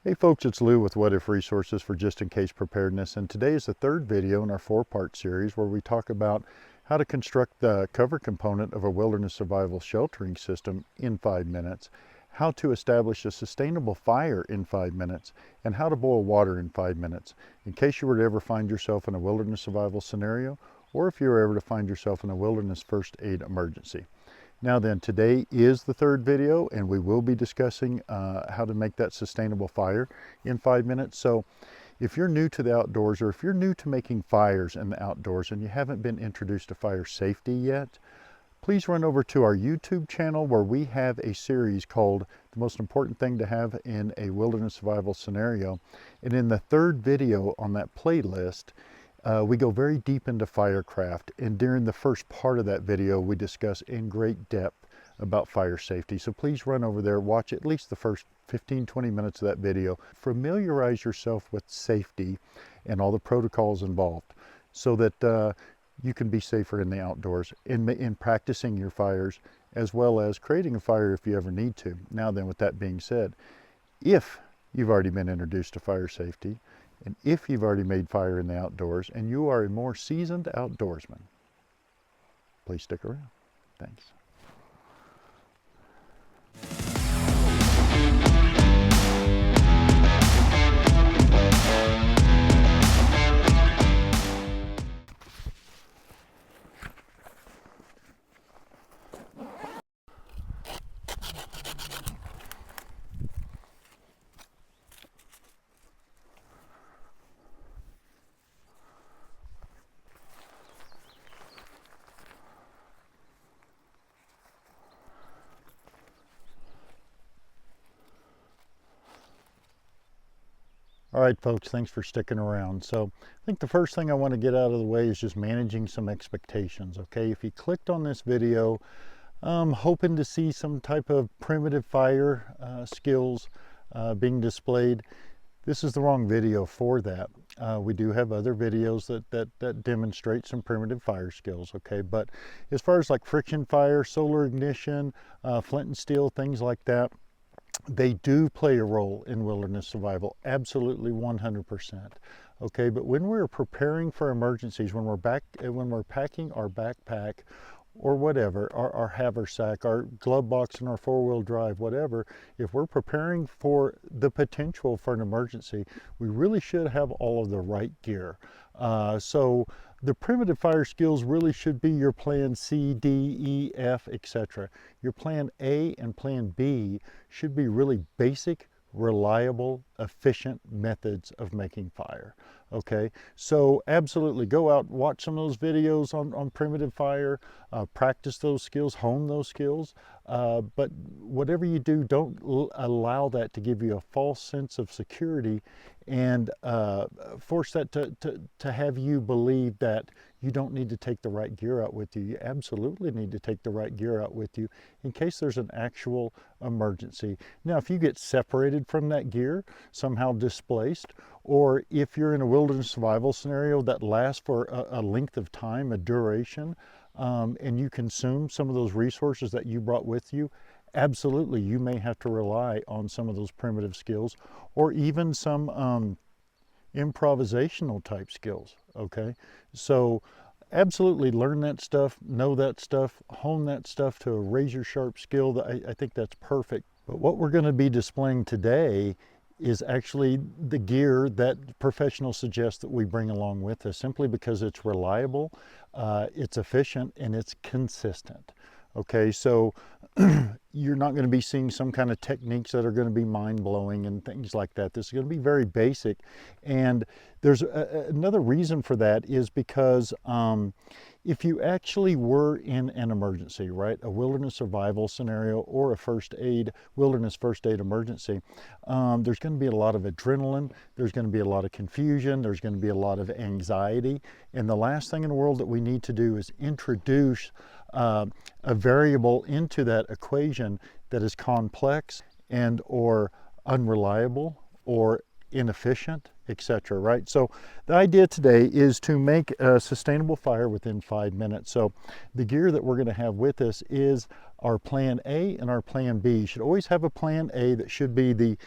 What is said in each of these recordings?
Hey folks, it's Lou with What If Resources for Just In Case Preparedness, and today is the third video in our four-part series where we talk about how to construct the cover component of a wilderness survival sheltering system in 5 minutes, how to establish a sustainable fire in 5 minutes, and how to boil water in 5 minutes, in case you were to ever find yourself in a wilderness survival scenario, or if you were ever to find yourself in a wilderness first aid emergency. Now then, today is the third video and we will be discussing how to make that sustainable fire in 5 minutes. So if you're new to the outdoors, or if you're new to making fires in the outdoors and you haven't been introduced to fire safety yet, please run over to our YouTube channel where we have a series called The Most Important Thing to Have in a Wilderness Survival Scenario. And in the third video on that playlist, we go very deep into firecraft, and during the first part of that video we discuss in great depth about fire safety. So please run over there, watch at least the first 15-20 minutes of that video, familiarize yourself with safety and all the protocols involved so that you can be safer in the outdoors in practicing your fires, as well as creating a fire if you ever need to. Now then, with that being said, if you've already been introduced to fire safety, and if you've already made fire in the outdoors and you are a more seasoned outdoorsman, please stick around. Thanks. All right, folks, thanks for sticking around. So I think the first thing I want to get out of the way is just managing some expectations, okay? If you clicked on this video hoping to see some type of primitive fire skills being displayed, this is the wrong video for that. We do have other videos that demonstrate some primitive fire skills, okay? But as far as like friction fire, solar ignition, flint and steel, things like that, they do play a role in wilderness survival, absolutely 100%. Okay, but when we're preparing for emergencies, when we're packing our backpack or whatever, our haversack, our glove box and our four-wheel drive, whatever, if we're preparing for the potential for an emergency, we really should have all of the right gear. So the primitive fire skills really should be your plan C, D, E, F, etc. Your plan A and plan B should be really basic, reliable, efficient methods of making fire. Okay, so absolutely go out, watch some of those videos on primitive fire, practice those skills, hone those skills, but whatever you do, don't allow that to give you a false sense of security and force that to have you believe that you don't need to take the right gear out with you. You absolutely need to take the right gear out with you in case there's an actual emergency. Now, if you get separated from that gear, somehow displaced, or if you're in a wilderness survival scenario that lasts for a length of time, a duration, and you consume some of those resources that you brought with you, absolutely you may have to rely on some of those primitive skills, or even some improvisational type skills. Okay, so absolutely learn that stuff, know that stuff, hone that stuff to a razor sharp skill. I think that's perfect. But what we're going to be displaying today is actually the gear that professionals suggest that we bring along with us, simply because it's reliable, it's efficient, and it's consistent. Okay, so you're not going to be seeing some kind of techniques that are going to be mind-blowing and things like that. This is going to be very basic, and there's another reason for that is because if you actually were in an emergency, right, a wilderness survival scenario or a wilderness first aid emergency, there's going to be a lot of adrenaline, there's going to be a lot of confusion, there's going to be a lot of anxiety, and the last thing in the world that we need to do is introduce a variable into that equation that is complex and or unreliable or inefficient etc. Right? So the idea today is to make a sustainable fire within 5 minutes. So the gear that we're going to have with us is our plan A and our plan B. You should always have a plan A that should be the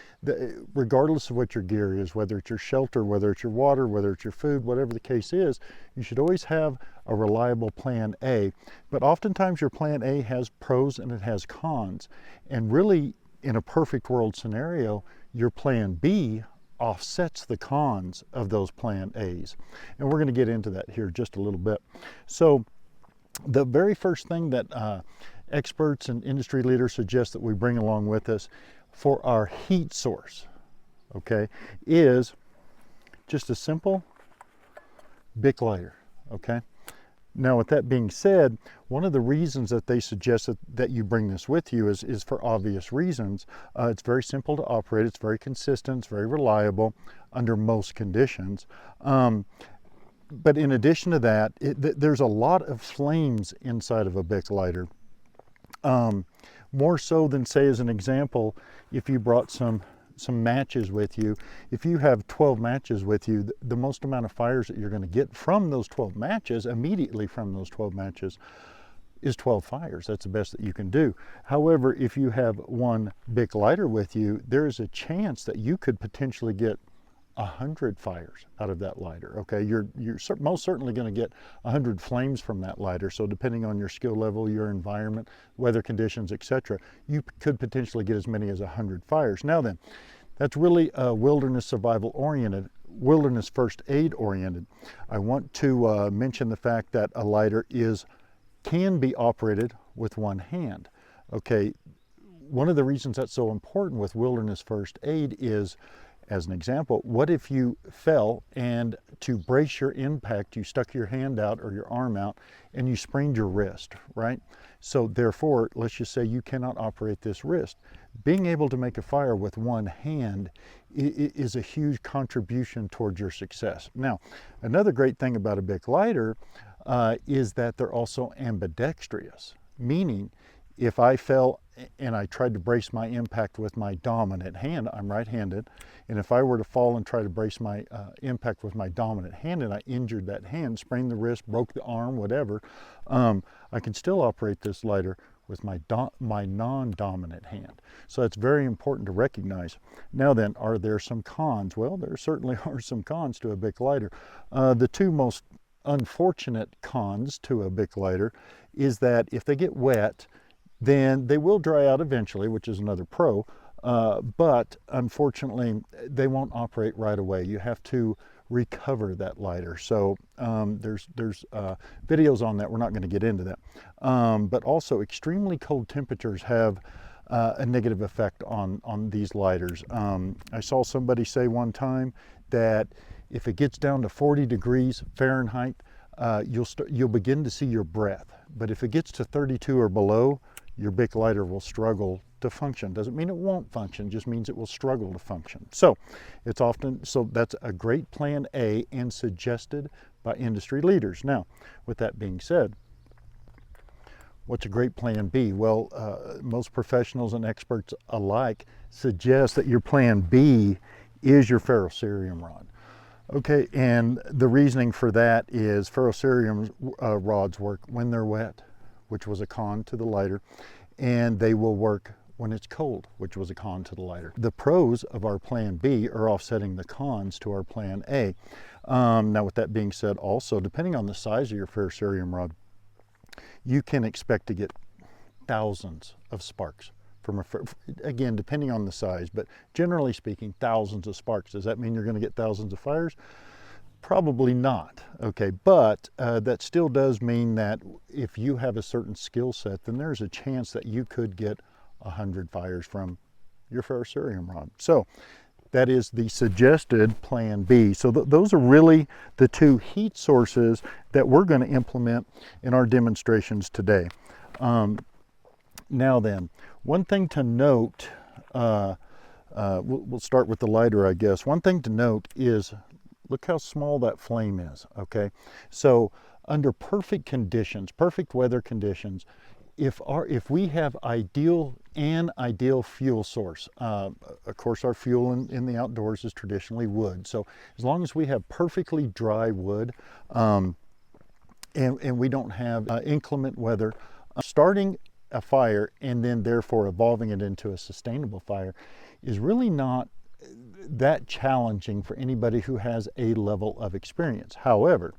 regardless of what your gear is, whether it's your shelter, whether it's your water, whether it's your food, whatever the case is, you should always have a reliable plan A. But oftentimes your plan A has pros and it has cons. And really, in a perfect world scenario, your plan B offsets the cons of those plan A's. And we're going to get into that here just a little bit. So the very first thing that experts and industry leaders suggest that we bring along with us for our heat source, okay, is just a simple Bic lighter, okay? Now, with that being said, one of the reasons that they suggest that you bring this with you is for obvious reasons. It's very simple to operate, it's very consistent, it's very reliable under most conditions. But in addition to that, there's a lot of flames inside of a Bic lighter. More so than, say, as an example, if you brought some matches with you. If you have 12 matches with you, the most amount of fires that you're going to get from those 12 matches, immediately from those 12 matches, is 12 fires. That's the best that you can do. However, if you have one Bic lighter with you, there is a chance that you could potentially get 100 fires out of that lighter. Okay, you're most certainly going to get 100 flames from that lighter. So depending on your skill level, your environment, weather conditions, etc., you could potentially get as many as 100 fires. Now then, that's really wilderness survival oriented, wilderness first aid oriented. I want to mention the fact that a lighter can be operated with one hand. Okay, one of the reasons that's so important with wilderness first aid is, as an example, what if you fell and to brace your impact, you stuck your hand out or your arm out and you sprained your wrist, right? So therefore, let's just say you cannot operate this wrist. Being able to make a fire with one hand is a huge contribution towards your success. Now, another great thing about a Bic lighter is that they're also ambidextrous, meaning if I fell and I tried to brace my impact with my dominant hand, I'm right-handed, and if I were to fall and try to brace my impact with my dominant hand and I injured that hand, sprained the wrist, broke the arm, whatever, I can still operate this lighter with my non-dominant hand. So that's very important to recognize. Now then, are there some cons? Well, there certainly are some cons to a Bic lighter. The two most unfortunate cons to a Bic lighter is that if they get wet, then they will dry out eventually, which is another pro, but unfortunately they won't operate right away. You have to recover that lighter. So there's videos on that. We're not going to get into that. But also extremely cold temperatures have a negative effect on these lighters. I saw somebody say one time that if it gets down to 40 degrees Fahrenheit, you'll begin to see your breath. But if it gets to 32 or below, your Bic lighter will struggle to function. Doesn't mean it won't function, just means it will struggle to function. So that's a great plan A and suggested by industry leaders. Now, with that being said, what's a great plan B? Well, most professionals and experts alike suggest that your plan B is your ferrocerium rod. Okay, and the reasoning for that is ferrocerium rods work when they're wet, which was a con to the lighter, and they will work when it's cold, which was a con to the lighter. The pros of our plan B are offsetting the cons to our plan A. Now, with that being said, also, depending on the size of your ferrocerium rod, you can expect to get thousands of sparks from again, depending on the size, but generally speaking, thousands of sparks. Does that mean you're going to get thousands of fires? Probably not, okay, but that still does mean that if you have a certain skill set, then there's a chance that you could get 100 fires from your ferrocerium rod. So that is the suggested plan B. So those are really the two heat sources that we're going to implement in our demonstrations today. Now then, one thing to note, we'll start with the lighter, I guess. One thing to note is, look how small that flame is, okay? So under perfect conditions, perfect weather conditions, if we have ideal fuel source, of course our fuel in the outdoors is traditionally wood. So as long as we have perfectly dry wood, and we don't have inclement weather, starting a fire and then therefore evolving it into a sustainable fire is really not that challenging for anybody who has a level of experience. However,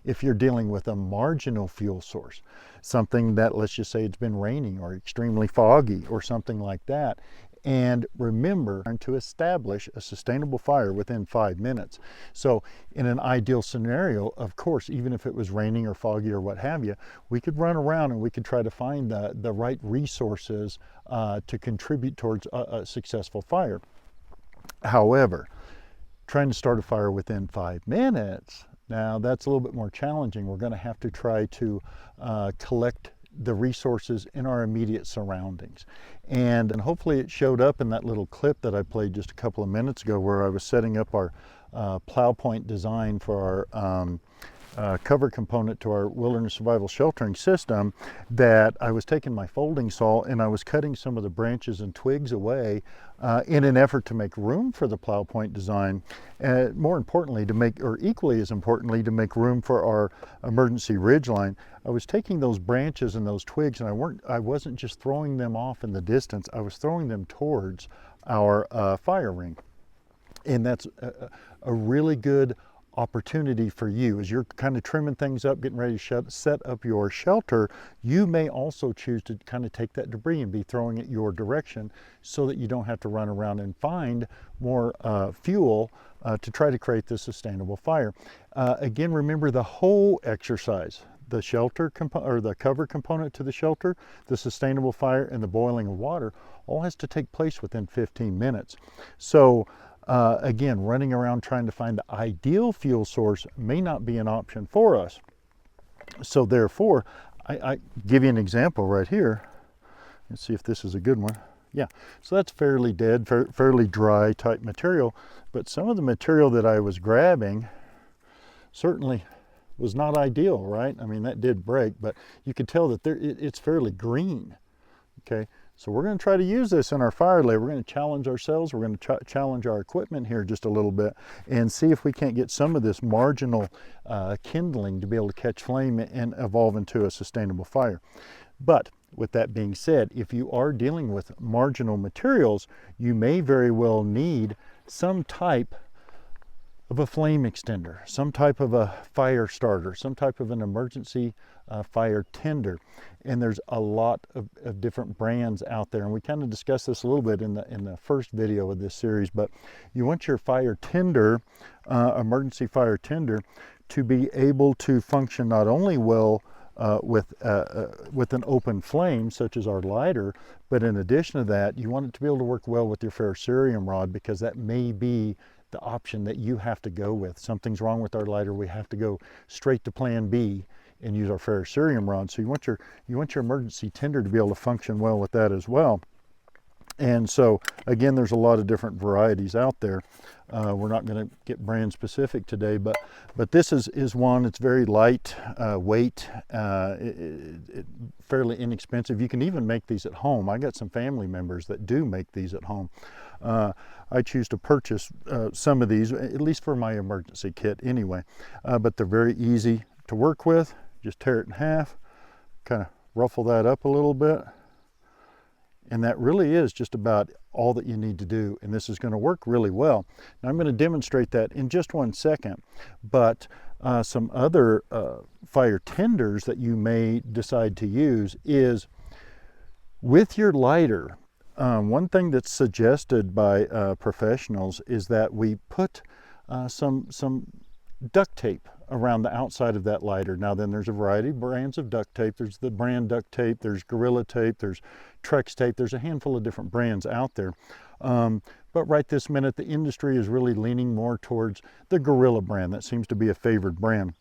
if you're dealing with a marginal fuel source, something that, let's just say it's been raining or extremely foggy or something like that, and remember to establish a sustainable fire within 5 minutes. So in an ideal scenario, of course, even if it was raining or foggy or what have you, we could run around and we could try to find the right resources to contribute towards a successful fire. However, trying to start a fire within 5 minutes, now that's a little bit more challenging. We're going to have to try to collect the resources in our immediate surroundings. And hopefully it showed up in that little clip that I played just a couple of minutes ago where I was setting up our plow point design for our cover component to our wilderness survival sheltering system, that I was taking my folding saw and I was cutting some of the branches and twigs away in an effort to make room for the plow point design. More importantly, or equally as importantly, to make room for our emergency ridge line. I was taking those branches and those twigs and I wasn't just throwing them off in the distance, I was throwing them towards our fire ring. And that's a really good opportunity for you as you're kind of trimming things up, getting ready to set up your shelter. You may also choose to kind of take that debris and be throwing it your direction so that you don't have to run around and find more fuel to try to create this sustainable fire. Again, remember the whole exercise, the shelter or the cover component to the shelter, the sustainable fire, and the boiling of water all has to take place within 15 minutes. So again, running around trying to find the ideal fuel source may not be an option for us. So therefore, I give you an example right here. Let's see if this is a good one. Yeah, so that's fairly dead, fairly dry type material, but some of the material that I was grabbing certainly was not ideal, right? I mean, that did break, but you could tell that it's fairly green, okay? So we're going to try to use this in our fire lay. We're going to challenge ourselves. We're going to challenge our equipment here just a little bit and see if we can't get some of this marginal kindling to be able to catch flame and evolve into a sustainable fire. But with that being said, if you are dealing with marginal materials, you may very well need some type of a flame extender, some type of a fire starter, some type of an emergency fire tender. And there's a lot of different brands out there, and we kind of discussed this a little bit in the first video of this series. But you want your fire tender, emergency fire tender, to be able to function not only well with an open flame such as our lighter, but in addition to that, you want it to be able to work well with your ferrocerium rod, because that may be the option that you have to go with. Something's wrong with our lighter, we have to go straight to plan B and use our ferrocerium rod. So you want your emergency tender to be able to function well with that as well. And so again, there's a lot of different varieties out there. We're not going to get brand specific today, but this is one. It's very light weight, fairly inexpensive. You can even make these at home. I got some family members that do make these at home. I choose to purchase some of these, at least for my emergency kit anyway, but they're very easy to work with. Just tear it in half, kind of ruffle that up a little bit, and that really is just about all that you need to do, and this is going to work really well. Now I'm going to demonstrate that in just one second, but some other fire tenders that you may decide to use is with your lighter. One thing that's suggested by professionals is that we put some duct tape around the outside of that lighter. Now then, there's a variety of brands of duct tape. There's the brand duct tape, there's Gorilla Tape, there's Trex tape, there's a handful of different brands out there. But right this minute, the industry is really leaning more towards the Gorilla brand. That seems to be a favored brand.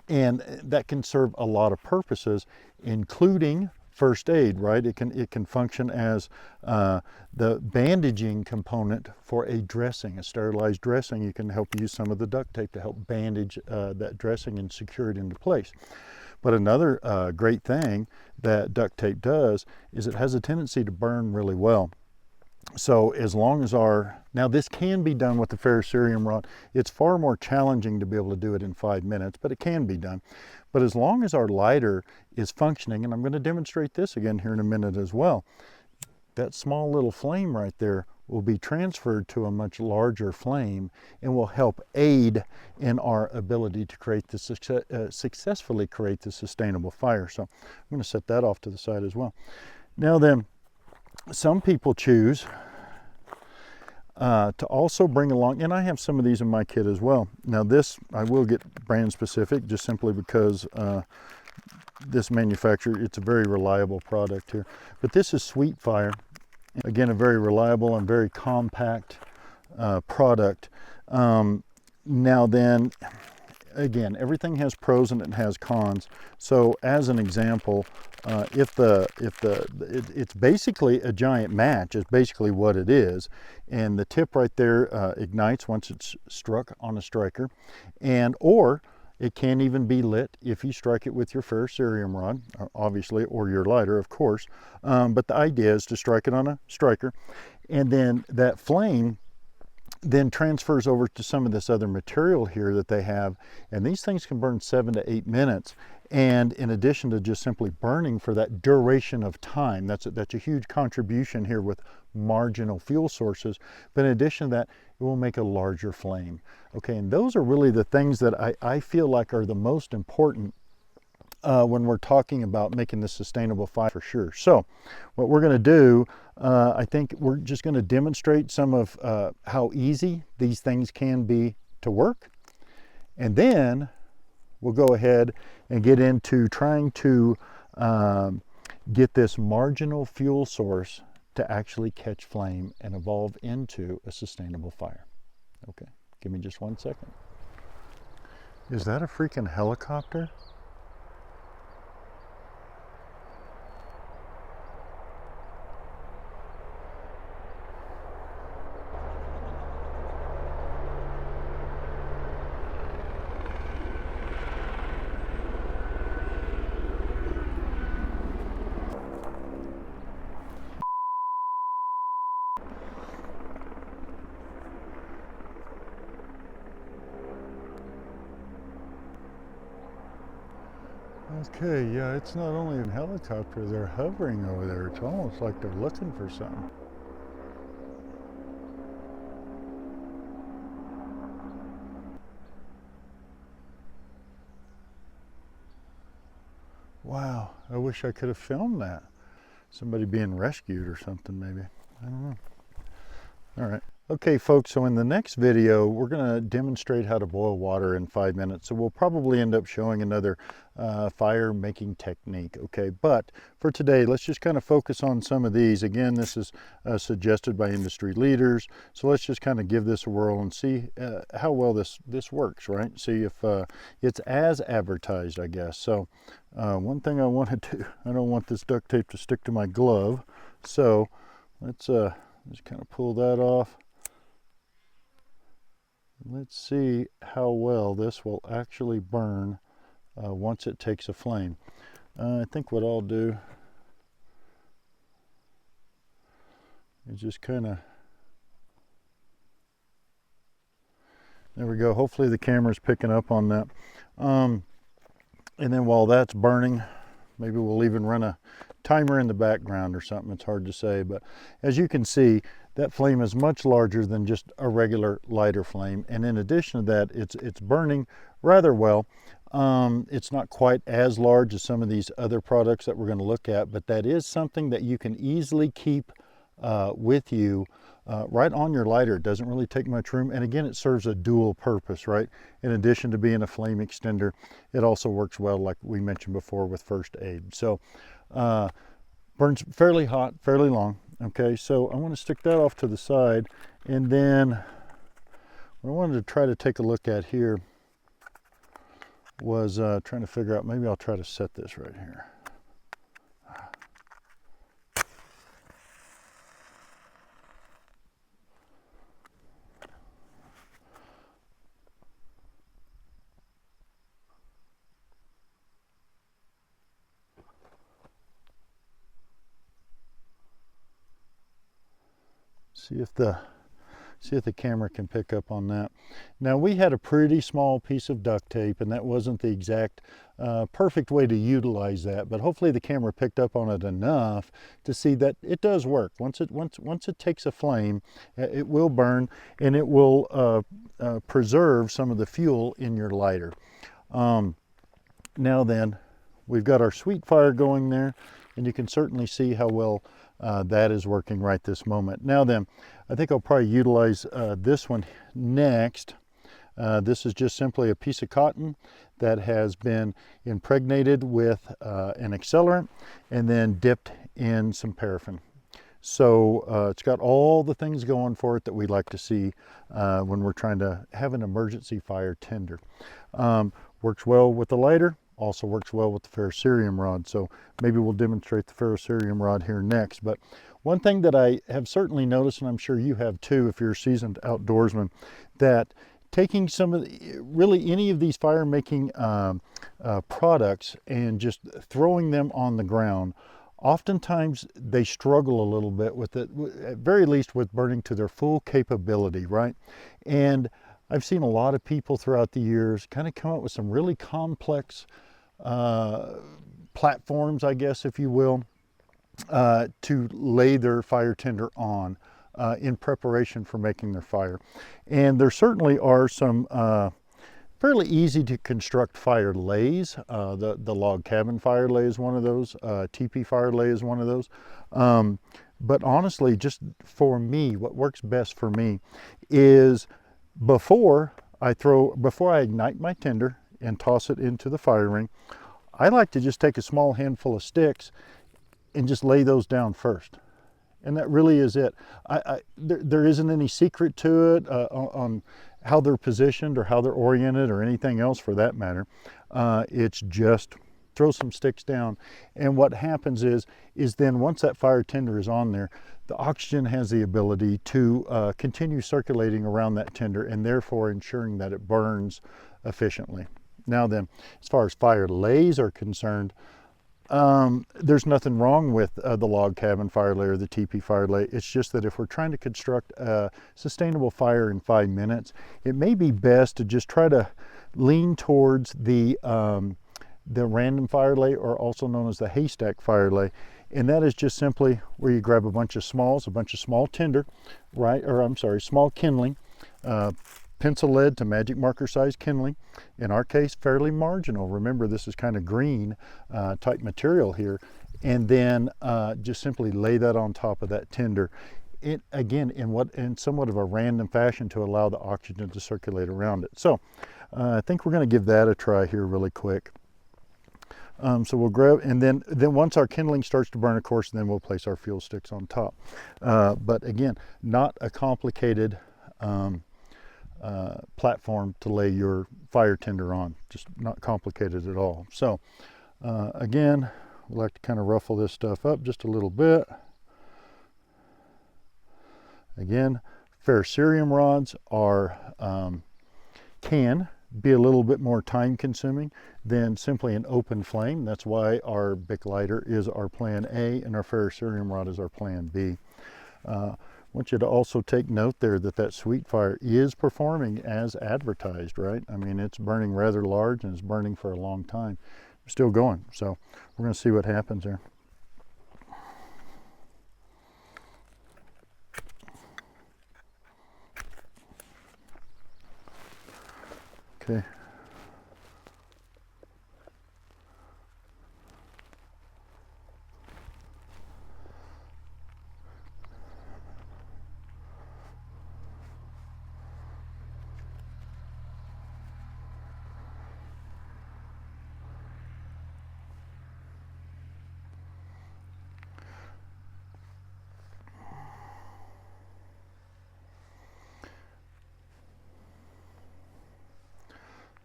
And that can serve a lot of purposes, including first aid, right? It can function as the bandaging component for a dressing, a sterilized dressing. You can help use some of the duct tape to help bandage that dressing and secure it into place. But another great thing that duct tape does is it has a tendency to burn really well. So as long as now this can be done with the ferrocerium rod. It's far more challenging to be able to do it in 5 minutes, but it can be done. But as long as our lighter is functioning, and I'm going to demonstrate this again here in a minute as well, that small little flame right there will be transferred to a much larger flame and will help aid in our ability to create the successfully create the sustainable fire. So I'm going to set that off to the side as well. Now then, some people choose to also bring along, and I have some of these in my kit as well. Now this, I will get brand specific just simply because this manufacturer, it's a very reliable product here. But this is SweetFire. Again, a very reliable and very compact product. Now then, again, everything has pros and it has cons. So as an example, it's basically a giant match is basically what it is, and the tip right there ignites once it's struck on a striker, or it can even be lit if you strike it with your ferrocerium rod, obviously, or your lighter, of course. But the idea is to strike it on a striker, and then that flame then transfers over to some of this other material here that they have, and these things can burn 7 to 8 minutes. And in addition to just simply burning for that duration of time, that's a huge contribution here with marginal fuel sources. But in addition to that, it will make a larger flame. Okay, and those are really the things that I feel like are the most important when we're talking about making this sustainable fire for sure. So what we're going to do, I think we're just going to demonstrate some of how easy these things can be to work. And then we'll go ahead and get into trying to get this marginal fuel source to actually catch flame and evolve into a sustainable fire. Okay, give me just 1 second. Is that a freaking helicopter? Okay, yeah, it's not only a helicopter, they're hovering over there. It's almost like they're looking for something. Wow, I wish I could have filmed that. Somebody being rescued or something maybe. I don't know. All right. Okay, folks, so in the next video, we're going to demonstrate how to boil water in 5 minutes. So we'll probably end up showing another fire making technique, okay? But for today, let's just kind of focus on some of these. Again, this is suggested by industry leaders. So let's just kind of give this a whirl and see how well this works, right? See if it's as advertised, I guess. So one thing I want to do, I don't want this duct tape to stick to my glove. So let's just kind of pull that off. Let's see how well this will actually burn once it takes a flame. I think what I'll do is just kind of, there we go. Hopefully the camera's picking up on that. And then while that's burning, maybe we'll even run a timer in the background or something. It's hard to say, but as you can see, that flame is much larger than just a regular lighter flame, and in addition to that, it's burning rather well. It's not quite as large as some of these other products that we're going to look at, but that is something that you can easily keep with you right on your lighter. It doesn't really take much room, and again, it serves a dual purpose, right? In addition to being a flame extender, it also works well, like we mentioned before, with first aid. So burns fairly hot, fairly long. Okay, so I want to stick that off to the side, and then what I wanted to try to take a look at here was trying to figure out, maybe I'll try to set this right here. See if the camera can pick up on that. Now, we had a pretty small piece of duct tape, and that wasn't the exact perfect way to utilize that, but hopefully the camera picked up on it enough to see that it does work. Once it takes a flame, it will burn, and it will preserve some of the fuel in your lighter. Now then, we've got our SweetFire going there, and you can certainly see how well that is working right this moment. Now then, I think I'll probably utilize this one next. This is just simply a piece of cotton that has been impregnated with an accelerant and then dipped in some paraffin. So it's got all the things going for it that we like to see when we're trying to have an emergency fire tender. Works well with the lighter, also works well with the ferrocerium rod. So maybe we'll demonstrate the ferrocerium rod here next. But one thing that I have certainly noticed, and I'm sure you have too if you're a seasoned outdoorsman, that taking some of really any of these fire making products and just throwing them on the ground, oftentimes they struggle a little bit with it, at very least with burning to their full capability, right? And I've seen a lot of people throughout the years kind of come up with some really complex platforms, I guess, if you will, to lay their fire tender on in preparation for making their fire. And there certainly are some fairly easy to construct fire lays. The log cabin fire lay is one of those. TP fire lay is one of those. But honestly, just for me, what works best for me is before I ignite my tinder and toss it into the fire ring, I like to just take a small handful of sticks and just lay those down first. And that really is it. There isn't any secret to it on how they're positioned or how they're oriented or anything else for that matter. It's just throw some sticks down. And what happens is then once that fire tinder is on there, the oxygen has the ability to continue circulating around that tinder and therefore ensuring that it burns efficiently. Now then, as far as fire lays are concerned, there's nothing wrong with the log cabin fire lay or the TP fire lay. It's just that if we're trying to construct a sustainable fire in 5 minutes, it may be best to just try to lean towards the random fire lay, or also known as the haystack fire lay. And that is just simply where you grab a bunch of small tinder, right? Or I'm sorry, small kindling, pencil lead to magic marker size kindling. In our case, fairly marginal. Remember, this is kind of green type material here. And then just simply lay that on top of that tinder. It again in somewhat of a random fashion to allow the oxygen to circulate around it. So I think we're going to give that a try here really quick. So we'll grab, and then once our kindling starts to burn, of course, then we'll place our fuel sticks on top. But again, not a complicated platform to lay your fire tinder on, just not complicated at all. So again, we like to kind of ruffle this stuff up just a little bit. Again, ferrocerium rods are can be a little bit more time consuming than simply an open flame. That's why our Bic lighter is our plan A and our ferrocerium rod is our plan B. I want you to also take note there that SweetFire is performing as advertised, right? I mean, it's burning rather large and it's burning for a long time. We're still going, so we're going to see what happens there. Okay.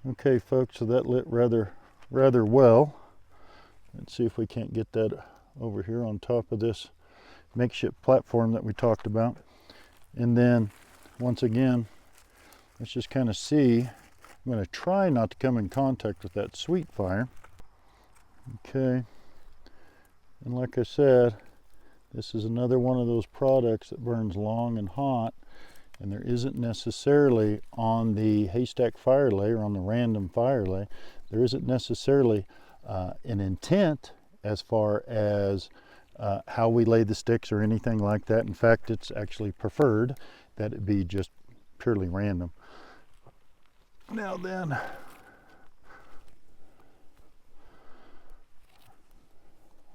Okay, folks, so that lit rather well. Let's see if we can't get that over here on top of this makeshift platform that we talked about. And then, once again, let's just kind of see. I'm going to try not to come in contact with that SweetFire. Okay. And like I said, This is another one of those products that burns long and hot, and there isn't necessarily on the haystack fire lay or on the random fire lay, there isn't necessarily an intent as far as how we lay the sticks or anything like that. In fact, it's actually preferred that it be just purely random. Now then,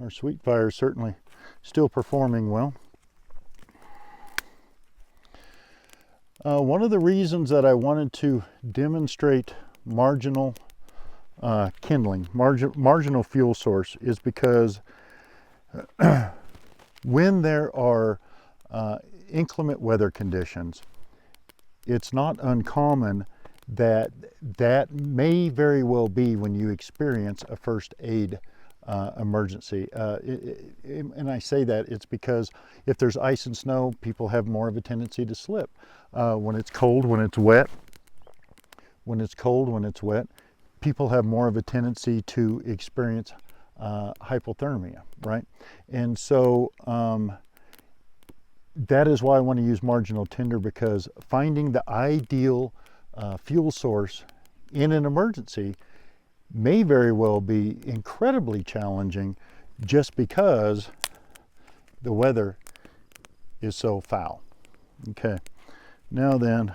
our sweet fire is certainly still performing well. One of the reasons that I wanted to demonstrate marginal kindling, marginal fuel source, is because when there are inclement weather conditions, it's not uncommon that that may very well be when you experience a first aid emergency. And I say that it's because if there's ice and snow, people have more of a tendency to slip. When it's cold, when it's wet, people have more of a tendency to experience hypothermia, right? And so that is why I want to use marginal tinder, because finding the ideal fuel source in an emergency may very well be incredibly challenging, just because the weather is so foul. Okay, now then,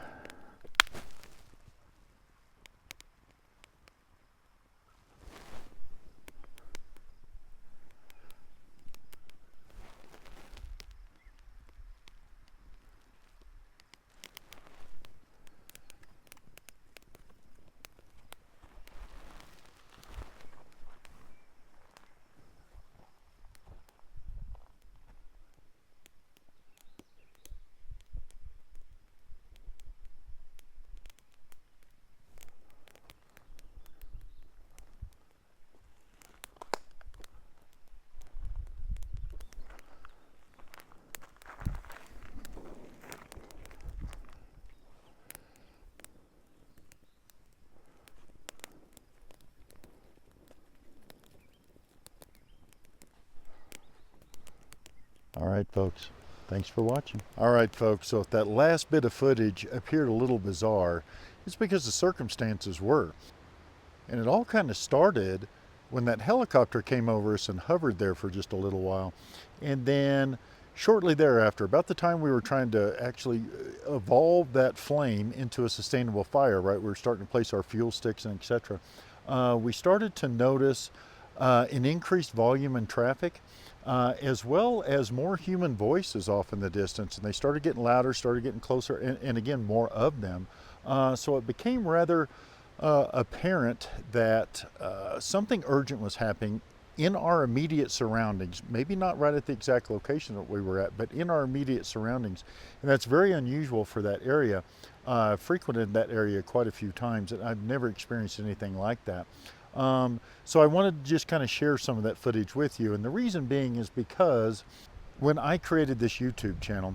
all right, folks, thanks for watching. All right, folks, so if that last bit of footage appeared a little bizarre, it's because the circumstances were. And it all kind of started when that helicopter came over us and hovered there for just a little while. And then shortly thereafter, about the time we were trying to actually evolve that flame into a sustainable fire, right? We were starting to place our fuel sticks and etc. We started to notice an increased volume in traffic, as well as more human voices off in the distance. And they started getting louder, started getting closer, and again, more of them. So it became rather apparent that something urgent was happening in our immediate surroundings, maybe not right at the exact location that we were at, but in our immediate surroundings. And that's very unusual for that area. I've frequented that area quite a few times, and I've never experienced anything like that. So I wanted to just kind of share some of that footage with you. And the reason being is because when I created this YouTube channel,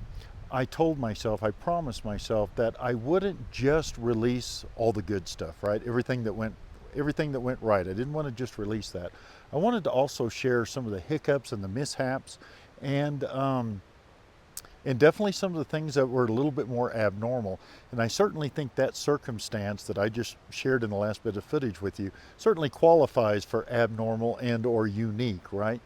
I told myself, I promised myself that I wouldn't just release all the good stuff, right? Everything that went right. I didn't want to just release that. I wanted to also share some of the hiccups and the mishaps, and definitely some of the things that were a little bit more abnormal. And I certainly think that circumstance that I just shared in the last bit of footage with you certainly qualifies for abnormal and or unique, right?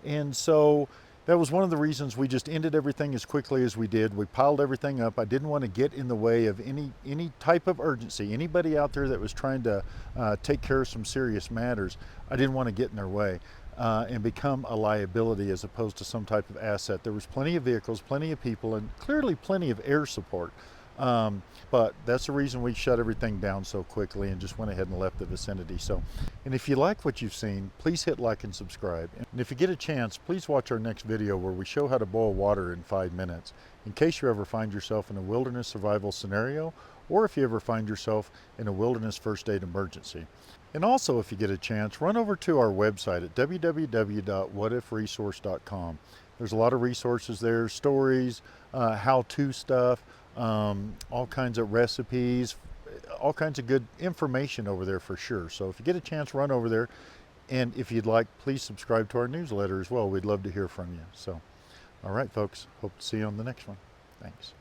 And so that was one of the reasons we just ended everything as quickly as we did. We piled everything up. I didn't want to get in the way of any type of urgency. Anybody out there that was trying to take care of some serious matters, I didn't want to get in their way and become a liability as opposed to some type of asset. There was plenty of vehicles, plenty of people, and clearly plenty of air support. But that's the reason we shut everything down so quickly and just went ahead and left the vicinity. So, and if you like what you've seen, please hit like and subscribe. And if you get a chance, please watch our next video where we show how to boil water in 5 minutes, in case you ever find yourself in a wilderness survival scenario, or if you ever find yourself in a wilderness first aid emergency. And also, if you get a chance, run over to our website at www.whatifresource.com. There's a lot of resources there, stories, how-to stuff, all kinds of recipes, all kinds of good information over there for sure. So if you get a chance, run over there. And if you'd like, please subscribe to our newsletter as well. We'd love to hear from you. So All right, folks. Hope to see you on the next one. Thanks.